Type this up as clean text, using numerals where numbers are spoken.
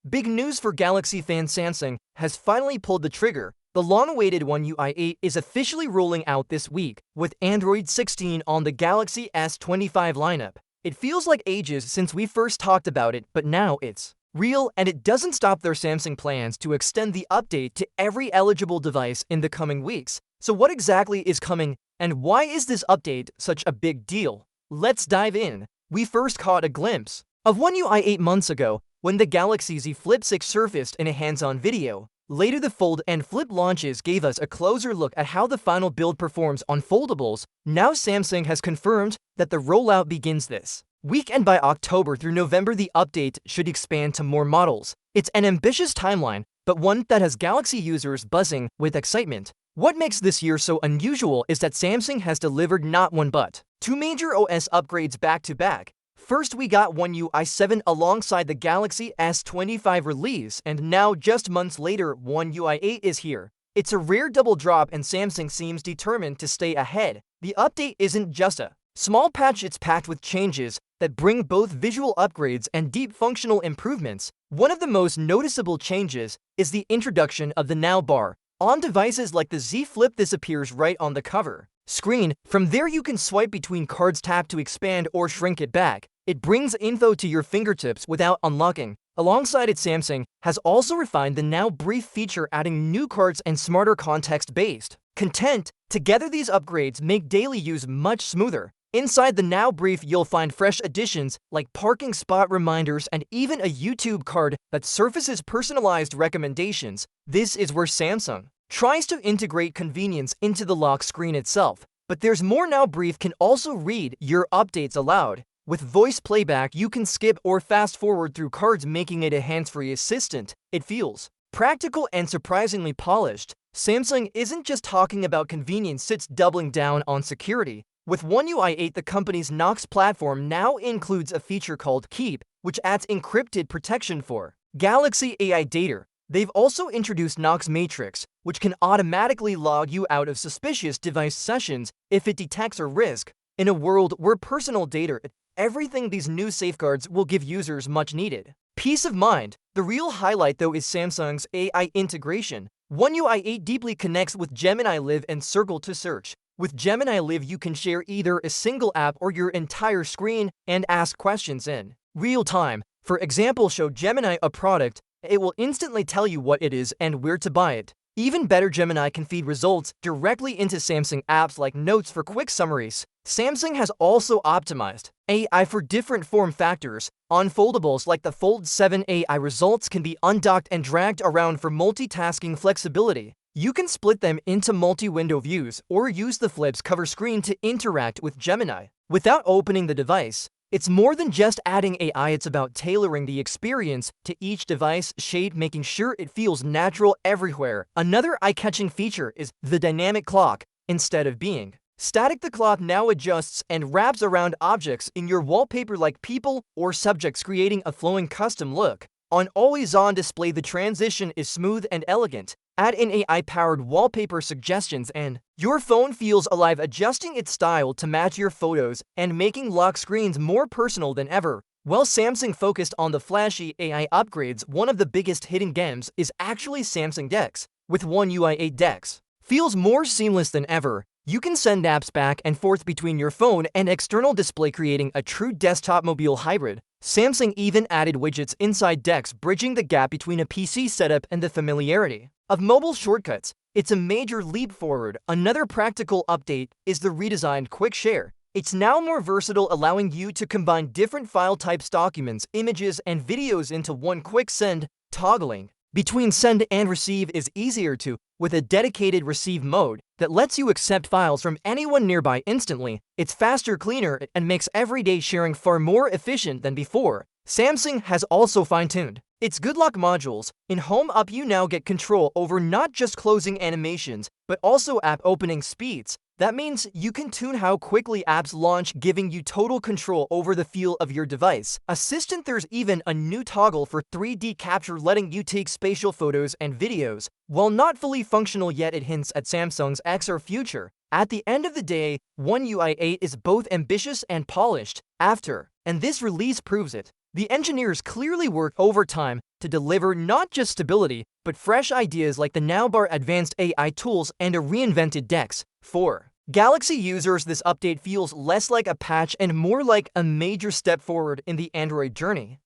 Big news for Galaxy fan Samsung has finally pulled the trigger. The long-awaited One UI 8 is officially rolling out this week, with Android 16 on the Galaxy S25 lineup. It feels like ages since we first talked about it, but now it's real, and it doesn't stop their Samsung plans to extend the update to every eligible device in the coming weeks. So what exactly is coming, and why is this update such a big deal? Let's dive in. We first caught a glimpse of One UI 8 months ago, when the Galaxy Z Flip 6 surfaced in a hands-on video. Later, the Fold and Flip launches gave us a closer look at how the final build performs on foldables. Now Samsung has confirmed that the rollout begins this week, and by October through November the update should expand to more models. It's an ambitious timeline, but one that has Galaxy users buzzing with excitement. What makes this year so unusual is that Samsung has delivered not one but two major OS upgrades back-to-back. First, we got One UI 7 alongside the Galaxy S25 release, and now just months later, One UI 8 is here. It's a rare double drop, and Samsung seems determined to stay ahead. The update isn't just a small patch, it's packed with changes that bring both visual upgrades and deep functional improvements. One of the most noticeable changes is the introduction of the Now bar. On devices like the Z Flip, this appears right on the cover screen. From there, you can swipe between cards, tap to expand or shrink it back. It brings info to your fingertips without unlocking. Alongside it, Samsung has also refined the Now Brief feature, adding new cards and smarter context-based content. Together, these upgrades make daily use much smoother. Inside the Now Brief, you'll find fresh additions like parking spot reminders and even a YouTube card that surfaces personalized recommendations. This is where Samsung tries to integrate convenience into the lock screen itself. But there's more. Now Brief can also read your updates aloud. With voice playback, you can skip or fast forward through cards, making it a hands-free assistant. It feels practical and surprisingly polished. Samsung isn't just talking about convenience, it's doubling down on security. With One UI 8, the company's Knox platform now includes a feature called Keep, which adds encrypted protection for Galaxy AI data. They've also introduced Knox Matrix, which can automatically log you out of suspicious device sessions if it detects a risk. In a world where personal data everything, these new safeguards will give users much-needed peace of mind. The real highlight, though, is Samsung's AI integration. One UI 8 deeply connects with Gemini Live and Circle to Search. With Gemini Live, you can share either a single app or your entire screen and ask questions in real time. For example, show Gemini a product, it will instantly tell you what it is and where to buy it. Even better, Gemini can feed results directly into Samsung apps like Notes for quick summaries. Samsung has also optimized AI for different form factors. On foldables like the Fold 7, AI results can be undocked and dragged around for multitasking flexibility. You can split them into multi-window views or use the Flip's cover screen to interact with Gemini without opening the device. It's more than just adding AI, it's about tailoring the experience to each device shade, making sure it feels natural everywhere. Another eye-catching feature is the dynamic clock. Instead of being static, the clock now adjusts and wraps around objects in your wallpaper like people or subjects, creating a flowing custom look. On always-on display, the transition is smooth and elegant. Add in AI-powered wallpaper suggestions and your phone feels alive, adjusting its style to match your photos and making lock screens more personal than ever. While Samsung focused on the flashy AI upgrades, one of the biggest hidden gems is actually Samsung Dex. With One UI 8, Dex feels more seamless than ever. You can send apps back and forth between your phone and external display, creating a true desktop-mobile hybrid. Samsung even added widgets inside Dex, bridging the gap between a PC setup and the familiarity of mobile shortcuts. It's a major leap forward. Another practical update is the redesigned Quick Share. It's now more versatile, allowing you to combine different file types, documents, images, and videos into one quick send. Toggling between send and receive is easier too, with a dedicated receive mode that lets you accept files from anyone nearby instantly. It's faster, cleaner, and makes everyday sharing far more efficient than before. Samsung has also fine-tuned its Good Lock modules. In Home Up, you now get control over not just closing animations, but also app opening speeds. That means you can tune how quickly apps launch, giving you total control over the feel of your device. Assistant, there's even a new toggle for 3D capture, letting you take spatial photos and videos. While not fully functional yet, it hints at Samsung's XR future. At the end of the day, One UI 8 is both ambitious and polished. And this release proves it. The engineers clearly worked overtime to deliver not just stability, but fresh ideas like the navbar advanced AI tools and a reinvented DeX. For Galaxy users, this update feels less like a patch and more like a major step forward in the Android journey.